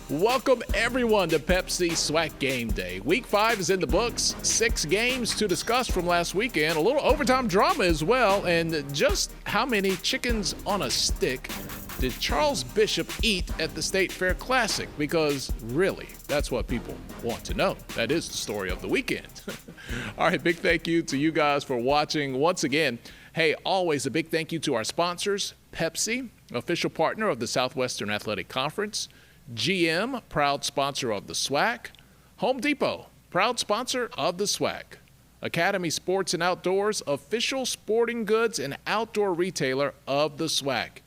Welcome everyone to Pepsi SWAC Game Day. Week 5 is in the books. 6 games to discuss from last weekend. A little overtime drama as well. And just how many chickens on a stick did Charles Bishop eat at the State Fair Classic? Because really, that's what people want to know. That is the story of the weekend. All right, big thank you to you guys for watching once again. Hey, always a big thank you to our sponsors, Pepsi, official partner of the Southwestern Athletic Conference, GM, proud sponsor of the SWAC, Home Depot, proud sponsor of the SWAC, Academy Sports and Outdoors, official sporting goods and outdoor retailer of the SWAC,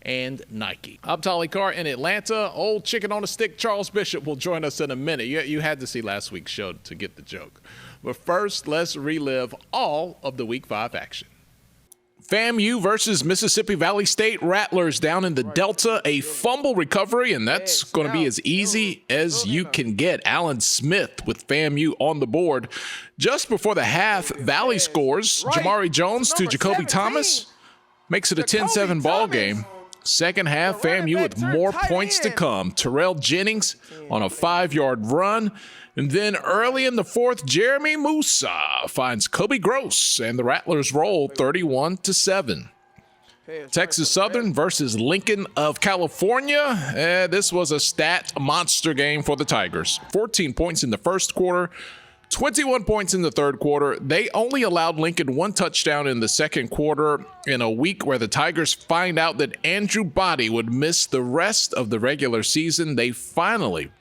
and Nike. I'm Tolly Carr in Atlanta. Old chicken on a stick Charles Bishop will join us in a minute. You had to see last week's show to get the joke. But first, let's relive all of the Week 5 action. FAMU versus Mississippi Valley State Rattlers down in the Delta, a fumble recovery, and that's going to be as easy as you can get. Alan Smith with FAMU on the board. Just before the half, Valley scores. Jamari Jones to Jacoby Thomas makes it a 10-7 ball game. Second half, FAMU with more points to come. Terrell Jennings on a 5-yard run. And then early in the fourth, Jeremy Musa finds Kobe Gross, and the Rattlers roll 31-7. Texas Southern versus Lincoln of California. This was a stat monster game for the Tigers. 14 points in the first quarter, 21 points in the third quarter. They only allowed Lincoln 1 touchdown in the second quarter in a week where the Tigers find out that Andrew Body would miss the rest of the regular season. They finally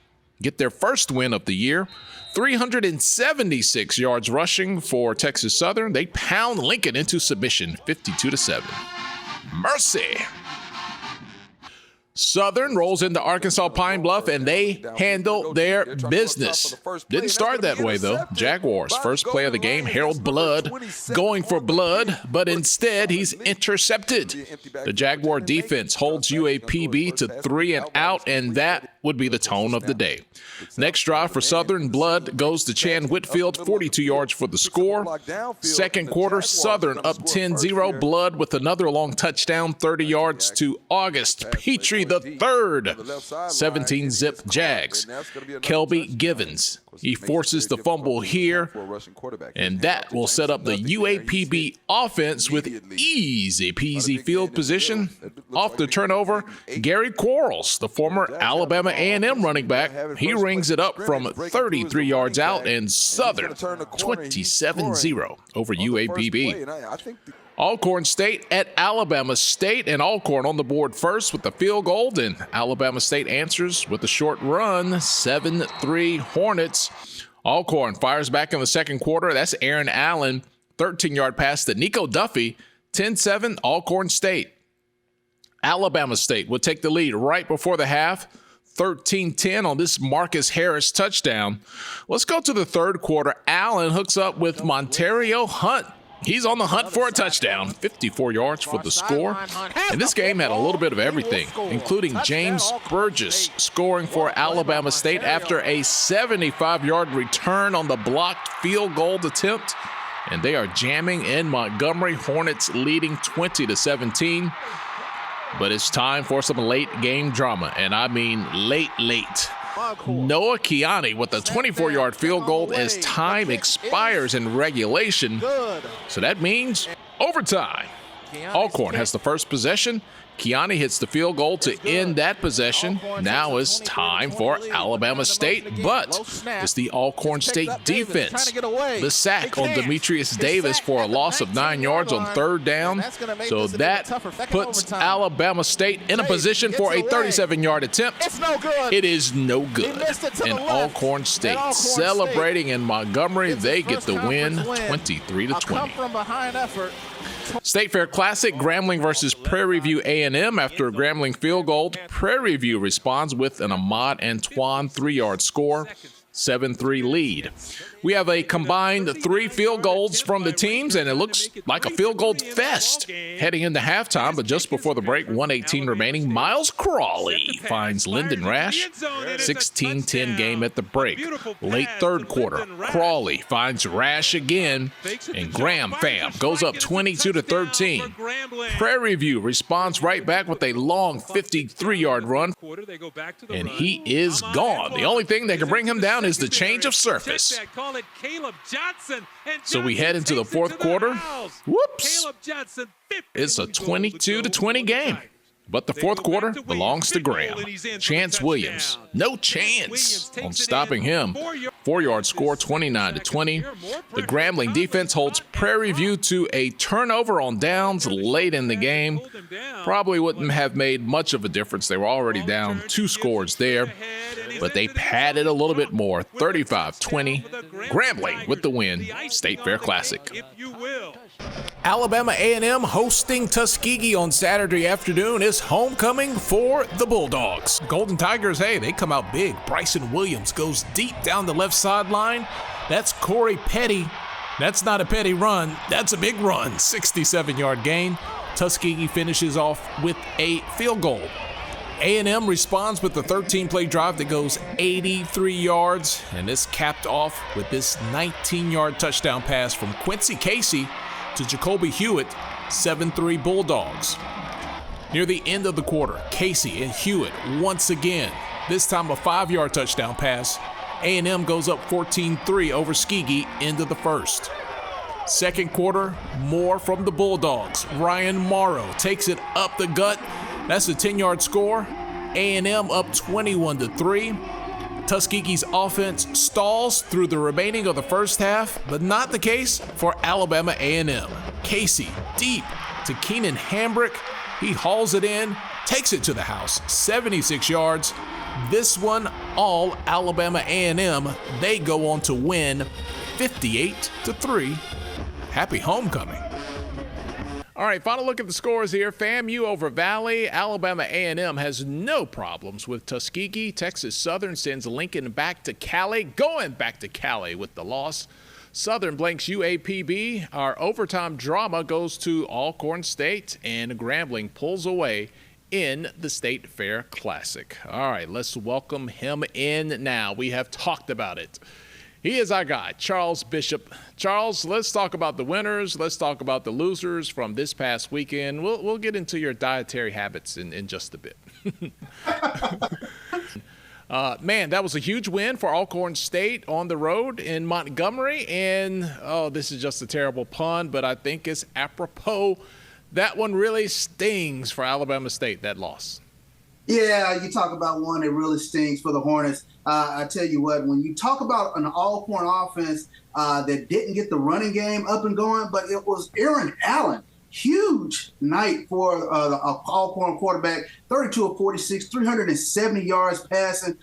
get their first win of the year. 376 yards rushing for Texas Southern. They pound Lincoln into submission, 52-7. Mercy. Southern rolls into Arkansas Pine Bluff, and they handle their business. Didn't start that way, though. Jaguars, first play of the game, Harold Blood going for blood, but instead he's intercepted. The Jaguar defense holds UAPB to 3 and out, and that would be the tone of the day. Next drive for Southern, Blood goes to Chan Whitfield, 42 yards for the score. Second quarter, Southern up 10-0. Blood with another long touchdown, 30 yards to August Petrie the third. 17-zip Jags. Kelby Givens, he forces the fumble here, and that will set up the UAPB offense with easy-peasy field position. Off the turnover, Gary Quarles, the former Alabama A&M running back, he rings it up from 33 yards out, and Southern 27-0 over UAPB. Alcorn State at Alabama State, and Alcorn on the board first with the field goal, and Alabama State answers with a short run, 7-3 Hornets. Alcorn fires back in the second quarter. That's Aaron Allen, 13-yard pass to Nico Duffy, 10-7 Alcorn State. Alabama State would take the lead right before the half, 13-10 on this Marcus Harris touchdown. Let's go to the third quarter. Allen hooks up with Montario Hunt. He's on the hunt for a touchdown, 54 yards for the score. And this game had a little bit of everything, including James Burgess scoring for Alabama State after a 75-yard return on the blocked field goal attempt. And they are jamming in Montgomery. Hornets leading 20-17. But it's time for some late game drama, and I mean late. Noah Kiani with a 24-yard field goal as time expires in regulation. So that means overtime. Alcorn has the first possession. Kiani hits the field goal to end that possession. Now it's time for Alabama State, but it's the Alcorn State defense. The sack on Demetrius Davis for a loss of 9 yards on third down. So that puts Alabama State in a position for a 37-yard attempt. It is no good. And Alcorn State celebrating in Montgomery. They get the win, 23-20. State Fair Classic, Grambling versus Prairie View A&M. After a Grambling field goal, Prairie View responds with an Ahmad Antoine 3-yard score, 7-3 lead. We have a combined 3 field goals from the teams, and it looks like a field goal fest heading into halftime. But just before the break, 1:18 remaining, Miles Crawley finds Lyndon Rash. 16-10 game at the break. Late third quarter, Crawley finds Rash again, and Graham Fam goes up 22-13. Prairie View responds right back with a long 53-yard run, and he is gone. The only thing that can bring him down is the change of surface. So we head into the fourth quarter. Whoops. It's a 22-20 game. But the fourth quarter belongs to Graham. Chance Williams, no chance on stopping him. 4-yard score, 29-20. The Grambling defense holds Prairie View to a turnover on downs late in the game. Probably wouldn't have made much of a difference. They were already down 2 scores there, but they padded a little bit more. 35-20. Grambling with the win. State Fair Classic. Alabama A&M hosting Tuskegee on Saturday afternoon is homecoming for the Bulldogs. Golden Tigers, hey, they come out big. Bryson Williams goes deep down the left sideline. That's Corey Petty. That's not a petty run. That's a big run. 67-yard gain. Tuskegee finishes off with a field goal. A&M responds with the 13-play drive that goes 83 yards, and it's capped off with this 19-yard touchdown pass from Quincy Casey to Jacoby Hewitt, 7-3 Bulldogs. Near the end of the quarter, Casey and Hewitt once again, this time a 5-yard touchdown pass. A&M goes up 14-3 over Tuskegee into the first. Second quarter, more from the Bulldogs. Ryan Morrow takes it up the gut. That's a 10-yard score. A&M up 21-3. Tuskegee's offense stalls through the remaining of the first half, but not the case for Alabama A&M. Casey deep to Keenan Hambrick. He hauls it in, takes it to the house, 76 yards. This one, all Alabama A&M. They go on to win 58-3. Happy homecoming. All right, final look at the scores here. FAMU over Valley. Alabama A&M has no problems with Tuskegee. Texas Southern sends Lincoln back to Cali, going back to Cali with the loss. Southern blanks UAPB. Our overtime drama goes to Alcorn State, and Grambling pulls away in the State Fair Classic. All right, let's welcome him in now. We have talked about it. He is our guy, Charles Bishop. Charles, let's talk about the winners. Let's talk about the losers from this past weekend. We'll get into your dietary habits in just a bit. Man, that was a huge win for Alcorn State on the road in Montgomery. And, this is just a terrible pun, but I think it's apropos. That one really stings for Alabama State, that loss. Yeah, you talk about one that really stings for the Hornets. I tell you what, when you talk about an Alcorn offense that didn't get the running game up and going, but it was Aaron Allen. Huge night for the Alcorn quarterback, 32 of 46, 370 yards passing.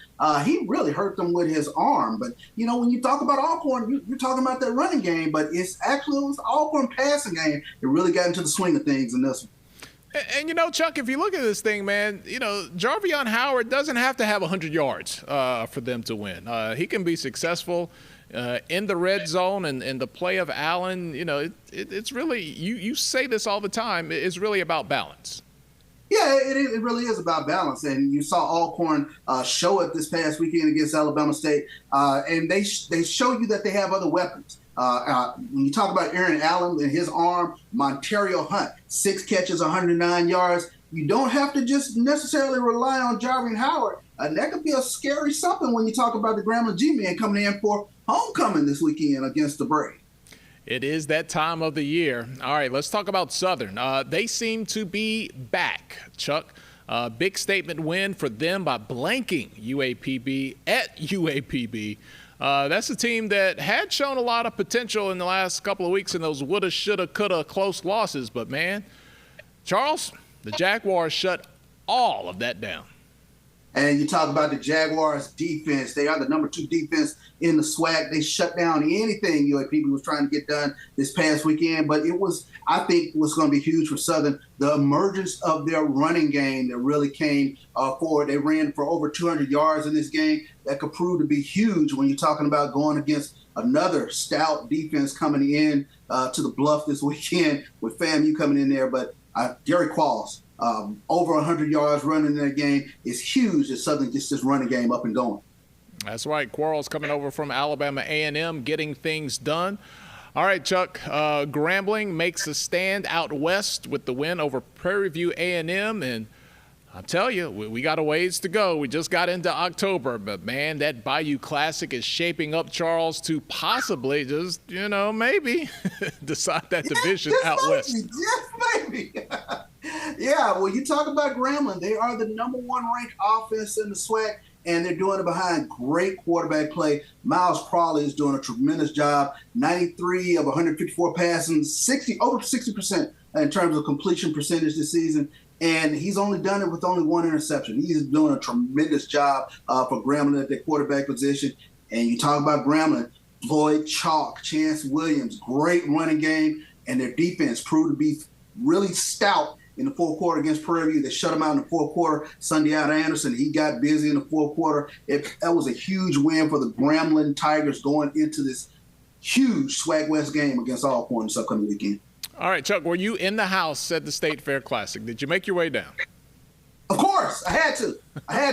He really hurt them with his arm. But, when you talk about Alcorn, you're talking about that running game, but it was Alcorn passing game. It really got into the swing of things in this one. And, Chuck, if you look at this thing, man, Jarvion Howard doesn't have to have 100 yards for them to win. He can be successful in the red zone, and the play of Allen, it's really, you say this all the time, it's really about balance. Yeah, it really is about balance. And you saw Alcorn show it this past weekend against Alabama State, and they show you that they have other weapons. When you talk about Aaron Allen and his arm, Montario Hunt, 6 catches, 109 yards. You don't have to just necessarily rely on Jarvion Howard. That could be a scary something when you talk about the Grambling G-Men coming in for homecoming this weekend against the Prairie. It is that time of the year. All right, let's talk about Southern. They seem to be back, Chuck. Big statement win for them by blanking UAPB at UAPB. That's a team that had shown a lot of potential in the last couple of weeks in those woulda, shoulda, coulda close losses. But, man, Charles, the Jaguars shut all of that down. And you talk about the Jaguars defense. They are the #2 defense in the SWAC. They shut down anything UAPB was trying to get done this past weekend. But it was, I think, was going to be huge for Southern. The emergence of their running game that really came forward. They ran for over 200 yards in this game. That could prove to be huge when you're talking about going against another stout defense coming in to the Bluff this weekend with FAMU coming in there. But Derek Qualls, over 100 yards running in that game is huge as Southern gets this running game up and going. That's right. Quarles coming over from Alabama A&M, getting things done. All right, Chuck, Grambling makes a stand out west with the win over Prairie View A&M, and I'll tell you, we got a ways to go. We just got into October, but, man, that Bayou Classic is shaping up, Charles, to possibly just, maybe decide that division out west. Yes, maybe. Yeah, well, you talk about Grambling. They are the #1 ranked offense in the SWAC, and they're doing it behind great quarterback play. Miles Crawley is doing a tremendous job. 93 of 154 passing, over 60% in terms of completion percentage this season. And he's only done it with only one interception. He's doing a tremendous job for Grambling at the quarterback position. And you talk about Grambling, Floyd Chalk, Chance Williams, great running game, and their defense proved to be really stout in the fourth quarter against Prairie View. They shut him out in the fourth quarter. Sunday out Anderson, he got busy in the fourth quarter. That was a huge win for the Grambling Tigers going into this huge SWAC West game against Alcorn this upcoming weekend. All right, Chuck, were you in the house at the State Fair Classic? Did you make your way down? Of course, I had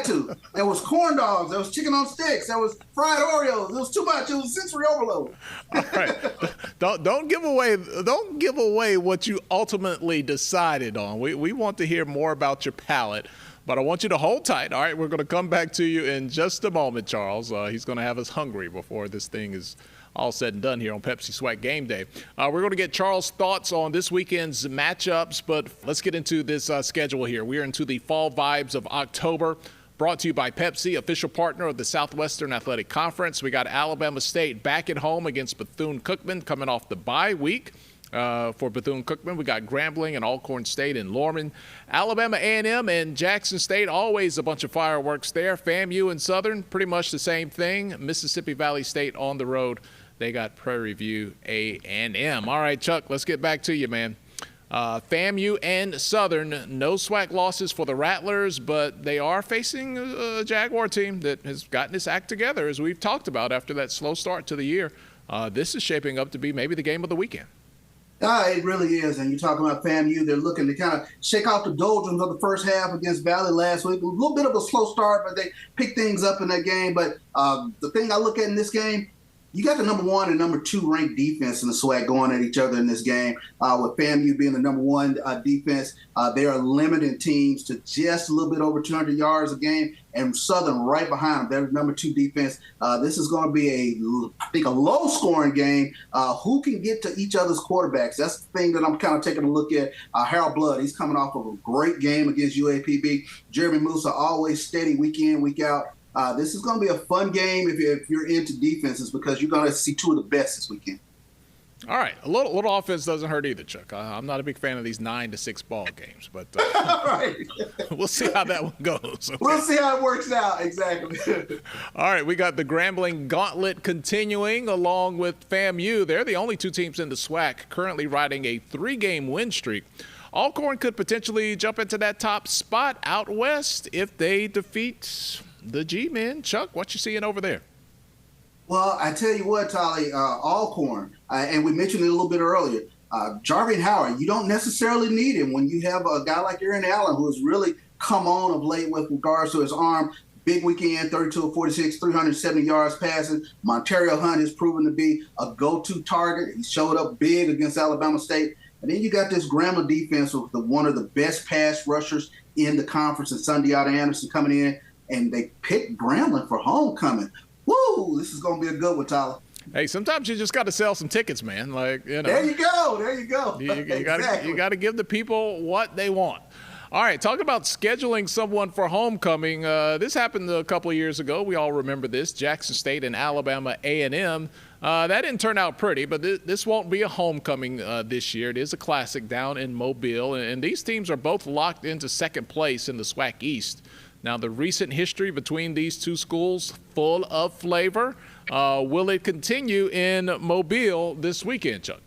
to. There was corn dogs. There was chicken on sticks. There was fried Oreos. It was too much. It was sensory overload. All right. Don't give away what you ultimately decided on. We want to hear more about your palate, but I want you to hold tight. All right, we're going to come back to you in just a moment, Charles. He's going to have us hungry before this thing is all said and done here on Pepsi SWAC Game Day. We're going to get Charles' thoughts on this weekend's matchups, but let's get into this schedule here. We are into the fall vibes of October, brought to you by Pepsi, official partner of the Southwestern Athletic Conference. We got Alabama State back at home against Bethune-Cookman coming off the bye week. For Bethune-Cookman, we got Grambling and Alcorn State and Lorman. Alabama A&M and Jackson State, always a bunch of fireworks there. FAMU and Southern, pretty much the same thing. Mississippi Valley State on the road. They got Prairie View A&M. All right, Chuck, let's get back to you, man. FAMU and Southern, no SWAC losses for the Rattlers, but they are facing a Jaguar team that has gotten its act together, as we've talked about after that slow start to the year. This is shaping up to be maybe the game of the weekend. It really is. And you're talking about FAMU. They're looking to kind of shake off the doldrums of the first half against Valley last week. A little bit of a slow start, but they picked things up in that game. But the thing I look at in this game, you got the #1 and #2 ranked defense in the SWAC going at each other in this game. With FAMU being the #1 defense, they are limiting teams to just a little bit over 200 yards a game, and Southern right behind them. They're the #2 defense. This is going to be I think a low-scoring game. Who can get to each other's quarterbacks? That's the thing that I'm kind of taking a look at. Harold Blood, he's coming off of a great game against UAPB. Jeremy Musa, always steady week in, week out. This is going to be a fun game if you're into defenses, because you're going to see two of the best this weekend. All right. A little offense doesn't hurt either, Chuck. I'm not a big fan of these 9-6 ball games, but right. We'll see how that one goes. Okay? We'll see how it works out. Exactly. All right. We got the Grambling Gauntlet continuing along with FAMU. They're the only two teams in the SWAC currently riding a 3-game win streak. Alcorn could potentially jump into that top spot out west if they defeat the G-men. Chuck, what you seeing over there? Well, I tell you what, Tolly, Alcorn, and we mentioned it a little bit earlier, Jarvin Howard, you don't necessarily need him when you have a guy like Aaron Allen, who has really come on of late with regards to his arm. Big weekend, 32 of 46, 370 yards passing. Montario Hunt has proven to be a go-to target. He showed up big against Alabama State. And then you got this Grambling defense with one of the best pass rushers in the conference, and Sunday out Anderson coming in, and they picked Grambling for homecoming. Woo! This is going to be a good one, Tyler. Hey, sometimes you just got to sell some tickets, man. Like, you know. There you go. There you go. You got to give the people what they want. All right, talking about scheduling someone for homecoming. This happened a couple of years ago. We all remember this. Jackson State and Alabama A&M. That didn't turn out pretty, but this won't be a homecoming this year. It is a classic down in Mobile, and these teams are both locked into second place in the SWAC East. Now, the recent history between these two schools, full of flavor. Will it continue in Mobile this weekend, Chuck?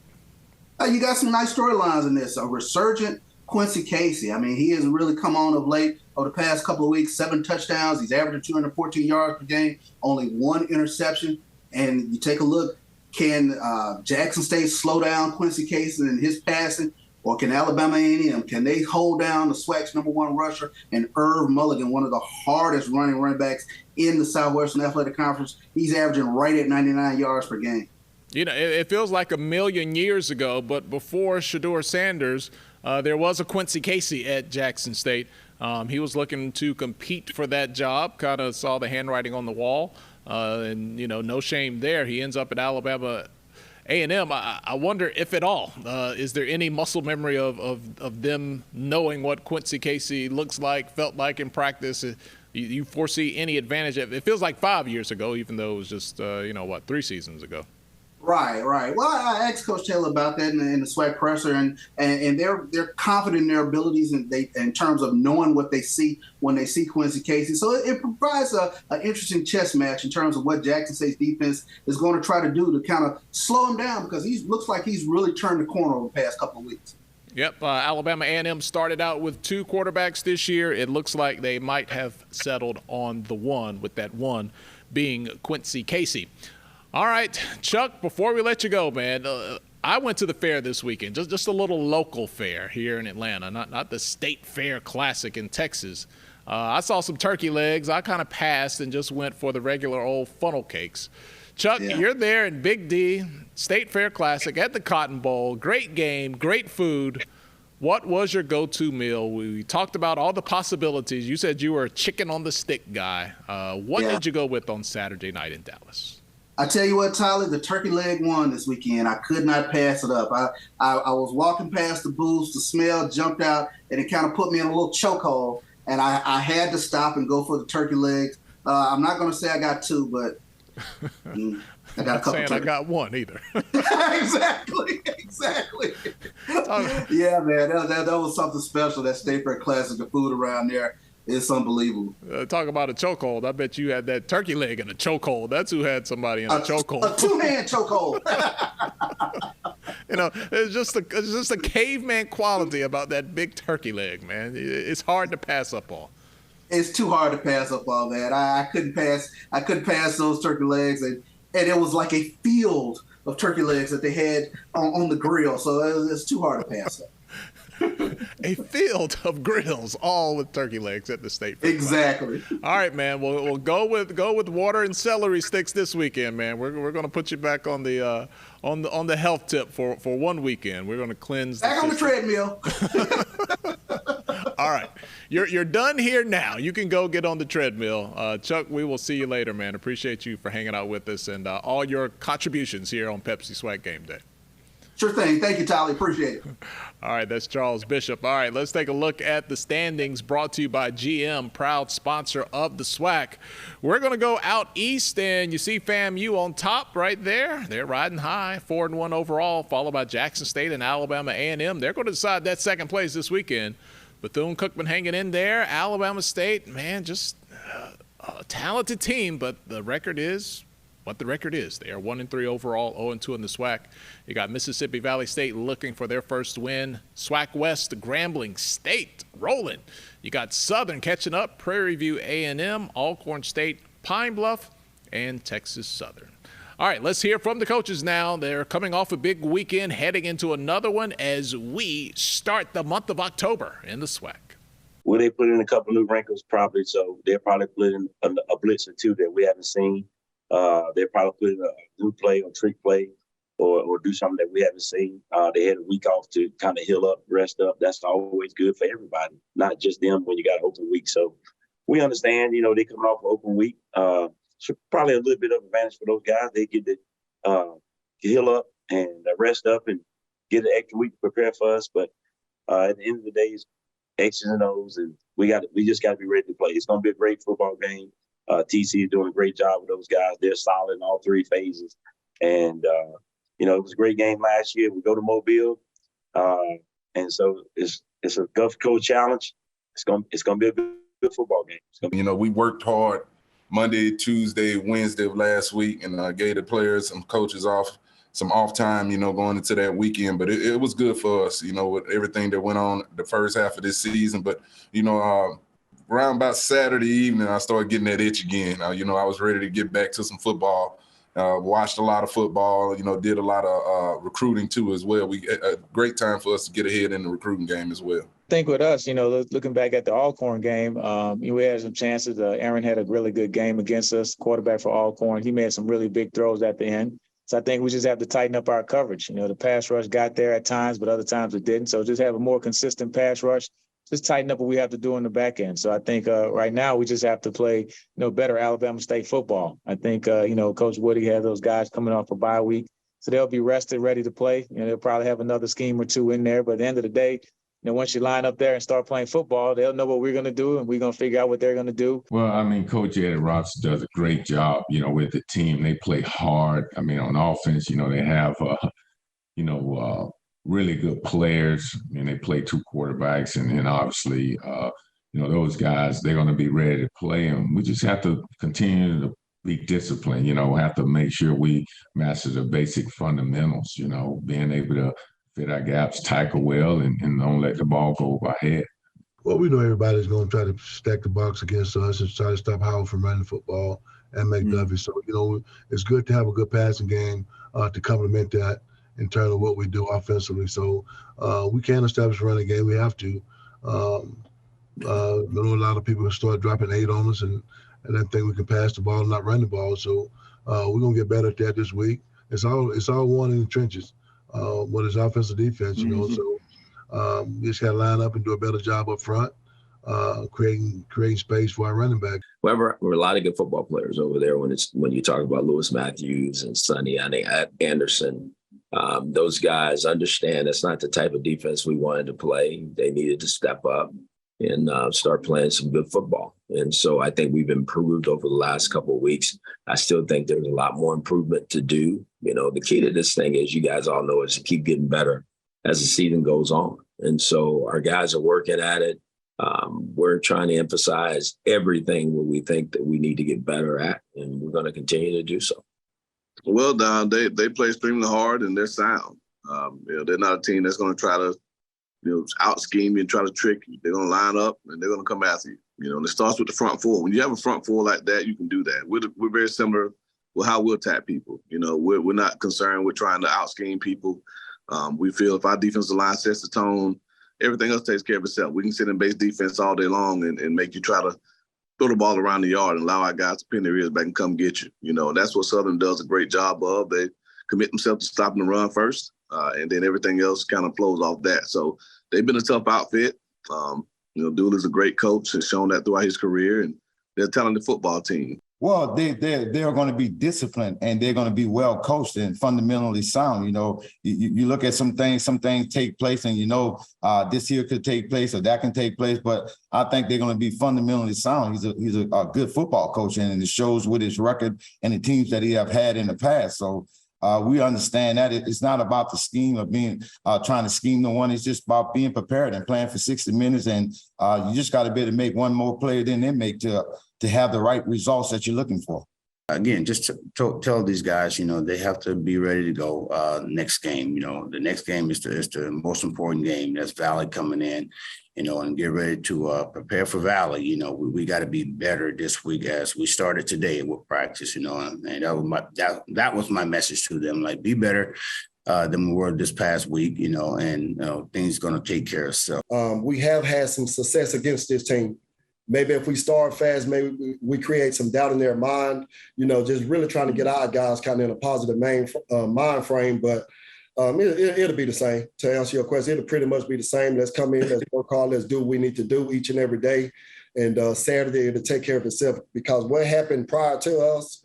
You got some nice storylines in this. A resurgent Quincy Casey. I mean, he has really come on of late over the past couple of weeks. 7 touchdowns. He's averaging 214 yards per game, only 1 interception. And you take a look, can Jackson State slow down Quincy Casey and his passing? Or can Alabama A&M, can they hold down the SWAC's #1 rusher and Irv Mulligan, one of the hardest running backs in the Southwestern Athletic Conference? He's averaging right at 99 yards per game. You know, it feels like a million years ago, but before Shedeur Sanders, there was a Quincy Casey at Jackson State. He was looking to compete for that job, kind of saw the handwriting on the wall, and, you know, no shame there. He ends up at Alabama A&M. I wonder if at all, is there any muscle memory of them knowing what Quincy Casey looks like, felt like in practice? You foresee any advantage? It feels like 5 years ago, even though it was just, 3 seasons ago. Right. Well, I asked Coach Taylor about that in the SWAC presser, and they're confident in their abilities in terms of knowing what they see when they see Quincy Casey. So it provides an interesting chess match in terms of what Jackson State's defense is going to try to do to kind of slow him down, because he looks like he's really turned the corner over the past couple of weeks. Yep, Alabama A&M started out with 2 quarterbacks this year. It looks like they might have settled on the one, with that one being Quincy Casey. All right, Chuck, before we let you go, man, I went to the fair this weekend, just a little local fair here in Atlanta, not the State Fair Classic in Texas. I saw some turkey legs. I kind of passed and just went for the regular old funnel cakes. Chuck, You're there in Big D, State Fair Classic at the Cotton Bowl. Great game, great food. What was your go-to meal? We talked about all the possibilities. You said you were a chicken on the stick guy. What did you go with on Saturday night in Dallas? I tell you what, Tolly, the turkey leg won this weekend. I could not pass it up. I was walking past the booths, the smell jumped out, and it kind of put me in a little chokehold, and I had to stop and go for the turkey legs. I'm not going to say I got 2, but I got a couple. Saying I got 1 either. Exactly. Yeah, man, that was something special. That State Fair Classic, the food around there. It's unbelievable. Talk about a chokehold. I bet you had that turkey leg in a chokehold. That's who had somebody in a chokehold. A 2-hand chokehold. It's just a caveman quality about that big turkey leg, man. It's hard to pass up on. It's too hard to pass up on that. I couldn't pass those turkey legs, and it was like a field of turkey legs that they had on the grill. So it's too hard to pass up. A field of grills, all with turkey legs at the State Fair. Exactly. All right, man. We'll go with water and celery sticks this weekend, man. We're going to put you back on the health tip for 1 weekend. We're going to cleanse. Back on the treadmill. All right, you're done here now. You can go get on the treadmill. Chuck, we will see you later, man. Appreciate you for hanging out with us and all your contributions here on Pepsi SWAC Game Day. Sure thing. Thank you, Tolly. Appreciate it. All right, that's Charles Bishop. All right, let's take a look at the standings brought to you by GM, proud sponsor of the SWAC. We're going to go out east, and you see FAMU on top right there. They're riding high, 4-1 overall, followed by Jackson State and Alabama A&M. They're going to decide that second place this weekend. Bethune-Cookman hanging in there. Alabama State, man, just a talented team, but the record is what the record is. They are 1-3 overall, 0-2 in the SWAC. You got Mississippi Valley State looking for their first win. SWAC West, Grambling State rolling. You got Southern catching up, Prairie View A&M, Alcorn State, Pine Bluff, and Texas Southern. All right, let's hear from the coaches now. They're coming off a big weekend, heading into another one as we start the month of October in the SWAC. Well, they put in a couple new wrinkles probably, so they'll probably put in a blitz or 2 that we haven't seen. They'll probably put in a new play or trick play or do something that we haven't seen. They had a week off to kind of heal up, rest up. That's always good for everybody, not just them when you got an open week. So we understand, they coming off an open week. So probably a little bit of advantage for those guys. They get to heal up and rest up and get an extra week to prepare for us. But at the end of the day, it's X's and O's, and we just got to be ready to play. It's going to be a great football game. TC is doing a great job with those guys. They're solid in all 3 phases. And, it was a great game last year. We go to Mobile. And so it's a Gulf Coast challenge. It's going to be a good good football game. You know, we worked hard Monday, Tuesday, Wednesday of last week, and gave the players, some coaches some off time, you know, going into that weekend. But it was good for us, you know, with everything that went on the first half of this season. But, you know, around about Saturday evening, I started getting that itch again. You know, I was ready to get back to some football. Watched a lot of football, you know, did a lot of recruiting too as well. A great time for us to get ahead in the recruiting game as well. I think with us, you know, looking back at the Alcorn game, we had some chances. Aaron had a really good game against us, quarterback for Alcorn. He made some really big throws at the end. So I think we just have to tighten up our coverage. You know, the pass rush got there at times, but other times it didn't. So just have a more consistent pass rush. Just tighten up what we have to do in the back end. So I think right now we just have to play, you know, better Alabama State football. I think, you know, Coach Woody has those guys coming off a bye week. So they'll be rested, ready to play. You know, they'll probably have another scheme or two in there. But at the end of the day, you know, once you line up there and start playing football, they'll know what we're going to do, and we're going to figure out what they're going to do. Well, I mean, Coach Ed Robson does a great job, you know, with the team. They play hard. I mean, on offense, you know, they have, really good players, and they play two quarterbacks, and obviously, you know, those guys, they're going to be ready to play, and we just have to continue to be disciplined, you know, have to make sure we master the basic fundamentals, you know, being able to fit our gaps, tackle well, and don't let the ball go over our head. Well, we know everybody's going to try to stack the box against us and try to stop Howard from running the football and McDuffie. So, you know, it's good to have a good passing game to complement that in terms of what we do offensively. So we can't establish a running game. We have to. I know a lot of people start dropping 8 on us and then think we can pass the ball and not run the ball. So we're going to get better at that this week. It's all one in the trenches. What is offensive defense, you know? So we just got to line up and do a better job up front, creating space for our running back. We're a lot of good football players over there when you talk about Lewis Matthews and Sonny Anderson. Those guys understand that's not the type of defense we wanted to play. They needed to step up and start playing some good football. And so I think we've improved over the last couple of weeks. I still think there's a lot more improvement to do. You know, the key to this thing, as you guys all know, is to keep getting better as the season goes on. And so our guys are working at it. We're trying to emphasize everything what we think that we need to get better at, and we're going to continue to do so. Well, Don, they play extremely hard and they're sound. You know, they're not a team that's going to try to, you know, out scheme you and try to trick you. They're going to line up and they're going to come after you. You know, and it starts with the front four. When you have a front four like that, you can do that. We're very similar with how we'll attack people. You know, we're not concerned with trying to out scheme people. We feel if our defensive line sets the tone, everything else takes care of itself. We can sit in base defense all day long and make you try to throw the ball around the yard and allow our guys to pin their ears back and come get you. You know, that's what Southern does a great job of. They commit themselves to stopping the run first, and then everything else kind of flows off that. So they've been a tough outfit. You know, Dooley's a great coach, has shown that throughout his career, and they're a talented football team. Well, they're going to be disciplined and they're going to be well coached and fundamentally sound. You know, you look at some things take place, and you know this here could take place or that can take place, but I think they're going to be fundamentally sound. He's a good football coach, and it shows with his record and the teams that he have had in the past. So we understand that it's not about the scheme of being trying to scheme the one. It's just about being prepared and playing for 60 minutes, and you just got to be able to make one more play than they make to have the right results that you're looking for. Again, just to tell these guys, you know, they have to be ready to go next game. You know, the next game is the most important game. That's Valley coming in, you know, and get ready to prepare for Valley. You know, we got to be better this week as we started today with practice, you know, and that was my message to them, like, be better than we were this past week, you know, and things going to take care of itself. We have had some success against this team. Maybe if we start fast, maybe we create some doubt in their mind, you know, just really trying to get our guys kind of in a positive mind frame. But it'll be the same. To answer your question, it'll pretty much be the same. Let's come in, let's work hard, let's do what we need to do each and every day. And Saturday, it'll take care of itself. Because what happened prior to us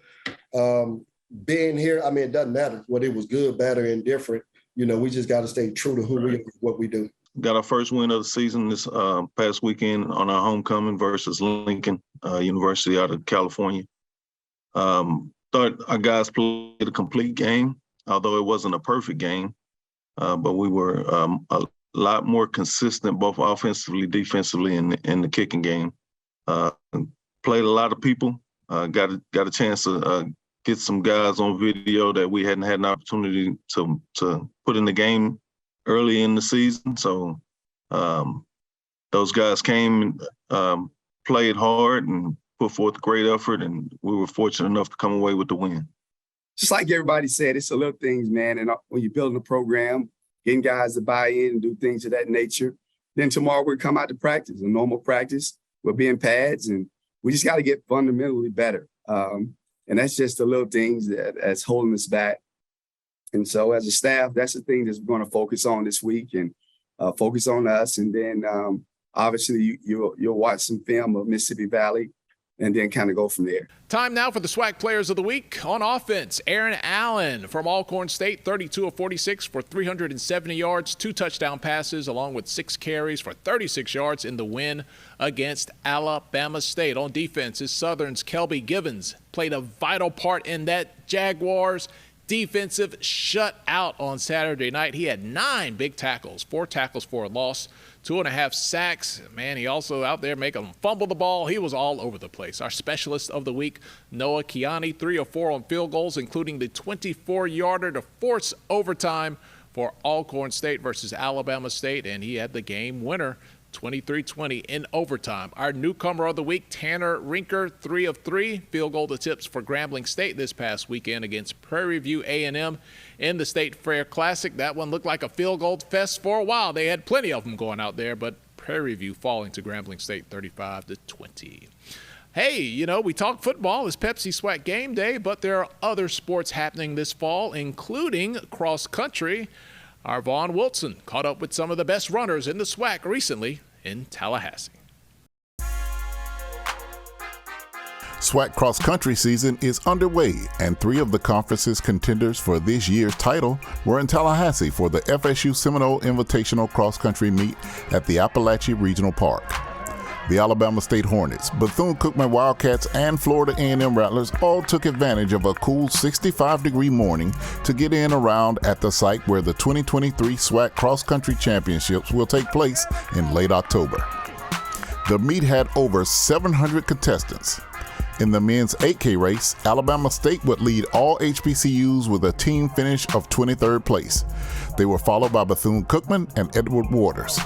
being here, I mean, it doesn't matter whether it was good, bad, or indifferent. You know, we just got to stay true to who we are, what we do. Got our first win of the season this past weekend on our homecoming versus Lincoln University out of California. Thought our guys played a complete game, although it wasn't a perfect game. But we were a lot more consistent, both offensively, defensively, in the kicking game. played a lot of people. Got a chance to get some guys on video that we hadn't had an opportunity to put in the game early in the season. So those guys came and played hard and put forth great effort, and we were fortunate enough to come away with the win. Just like everybody said, it's the little things, man. And when you're building a program, getting guys to buy in and do things of that nature, then tomorrow we'll come out to practice, a normal practice. We'll be in pads, and we just got to get fundamentally better. And that's just the little things that's holding us back. And so as a staff, that's the thing that we're going to focus on this week and focus on us. And then obviously you'll watch some film of Mississippi Valley and then kind of go from there. Time now for the SWAC Players of the Week. On offense, Aaron Allen from Alcorn State, 32 of 46 for 370 yards, 2 touchdown passes, along with 6 carries for 36 yards in the win against Alabama State. On defense is Southern's Kelby Givens, played a vital part in that Jaguars defensive shutout on Saturday night. He had 9 big tackles, 4 tackles for a loss, 2.5 sacks. Man, he also out there making them fumble the ball. He was all over the place. Our specialist of the week, Noah Kiani, 3 of 4 on field goals, including the 24-yarder to force overtime for Alcorn State versus Alabama State, and he had the game winner, 23-20 in overtime. Our newcomer of the week, Tanner Rinker, 3 of 3 field goal attempts for Grambling State this past weekend against Prairie View A&M in the State Fair Classic. That one looked like a field goal fest for a while. They had plenty of them going out there, but Prairie View falling to Grambling State 35-20. Hey, you know, we talk football. It's Pepsi SWAC game day, but there are other sports happening this fall, including cross country. Our Vaughn Wilson caught up with some of the best runners in the SWAC recently in Tallahassee. SWAC cross-country season is underway, and 3 of the conference's contenders for this year's title were in Tallahassee for the FSU Seminole Invitational cross-country meet at the Appalachia Regional Park. The Alabama State Hornets, Bethune-Cookman Wildcats, and Florida A&M Rattlers all took advantage of a cool 65-degree morning to get in around at the site where the 2023 SWAC Cross-Country Championships will take place in late October. The meet had over 700 contestants. In the men's 8K race, Alabama State would lead all HBCUs with a team finish of 23rd place. They were followed by Bethune-Cookman and Edward Waters.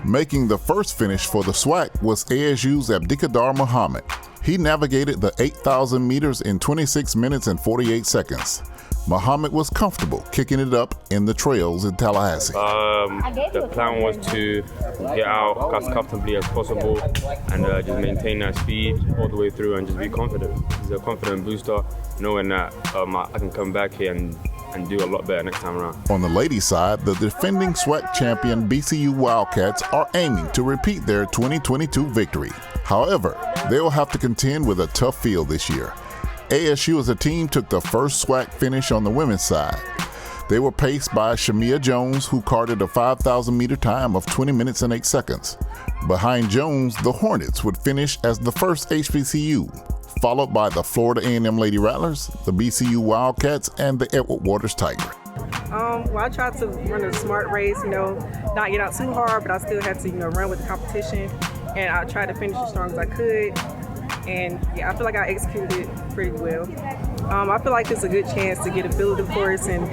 Making the first finish for the SWAC was ASU's Abdikadar Muhammad. He navigated the 8,000 meters in 26 minutes and 48 seconds. Muhammad was comfortable kicking it up in the trails in Tallahassee. The plan was to get out as comfortably as possible and just maintain that speed all the way through and just be confident. It's a confident booster, knowing that I can come back here and do a lot better next time around. On the ladies' side, the defending SWAC champion BCU Wildcats are aiming to repeat their 2022 victory. However, they will have to contend with a tough field this year. ASU as a team took the first SWAC finish on the women's side. They were paced by Shamia Jones, who carted a 5,000-meter time of 20 minutes and 8 seconds. Behind Jones, the Hornets would finish as the first HBCU, followed by the Florida A&M Lady Rattlers, the BCU Wildcats, and the Edward Waters Tiger. Well, I tried to run a smart race, not get out too hard, but I still had to, run with the competition. And I tried to finish as strong as I could. And yeah, I feel like I executed it pretty well. I feel like it's a good chance to get a feel of the course and,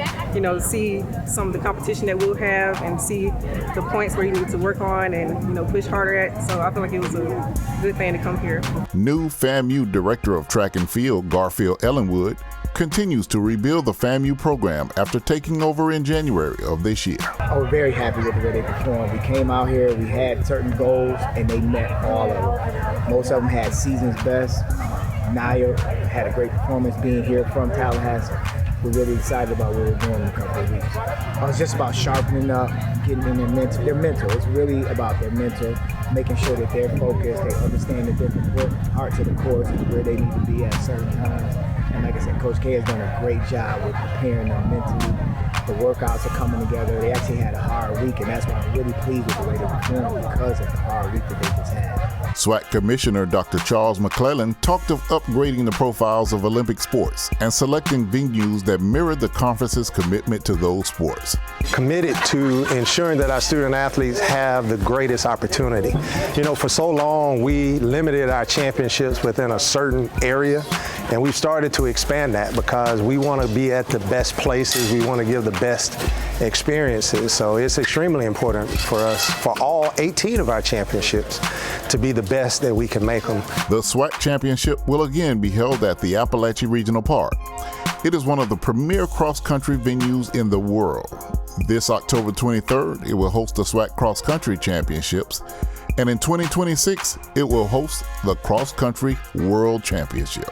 see some of the competition that we'll have and see the points where you need to work on and, push harder at. So I feel like it was a good thing to come here. New FAMU Director of Track and Field, Garfield Ellenwood, continues to rebuild the FAMU program after taking over in January of this year. I was very happy with the way they performed. We came out here, we had certain goals, and they met all of them. Most of them had season's best. Naya had a great performance being here from Tallahassee. We're really excited about what we're doing in a couple of weeks. It's just about sharpening up, getting in their mental. It's really about their mental, making sure that they're focused, they understand the different parts of the course and where they need to be at certain times. And like I said, Coach K has done a great job with preparing them mentally. The workouts are coming together. They actually had a hard week, and that's why I'm really pleased with the way they performed because of the hard week that they just had. SWAC Commissioner Dr. Charles McClellan talked of upgrading the profiles of Olympic sports and selecting venues that mirror the conference's commitment to those sports. Committed to ensuring that our student athletes have the greatest opportunity. You know, for so long we limited our championships within a certain area, and we've started to expand that because we want to be at the best places, we want to give the best experiences. So it's extremely important for us, for all 18 of our championships, to be the best that we can make them. The SWAC Championship will again be held at the Appalachia Regional Park. It is one of the premier cross-country venues in the world. This October 23rd, it will host the SWAC Cross Country Championships, and in 2026, it will host the Cross Country World Championship.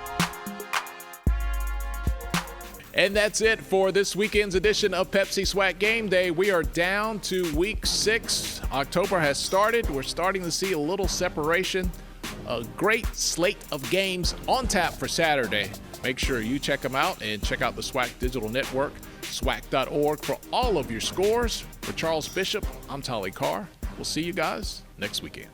And that's it for this weekend's edition of Pepsi SWAC Game Day. We are down to week 6. October has started. We're starting to see a little separation. A great slate of games on tap for Saturday. Make sure you check them out and check out the SWAC Digital Network, SWAC.org, for all of your scores. For Charles Bishop, I'm Tolly Carr. We'll see you guys next weekend.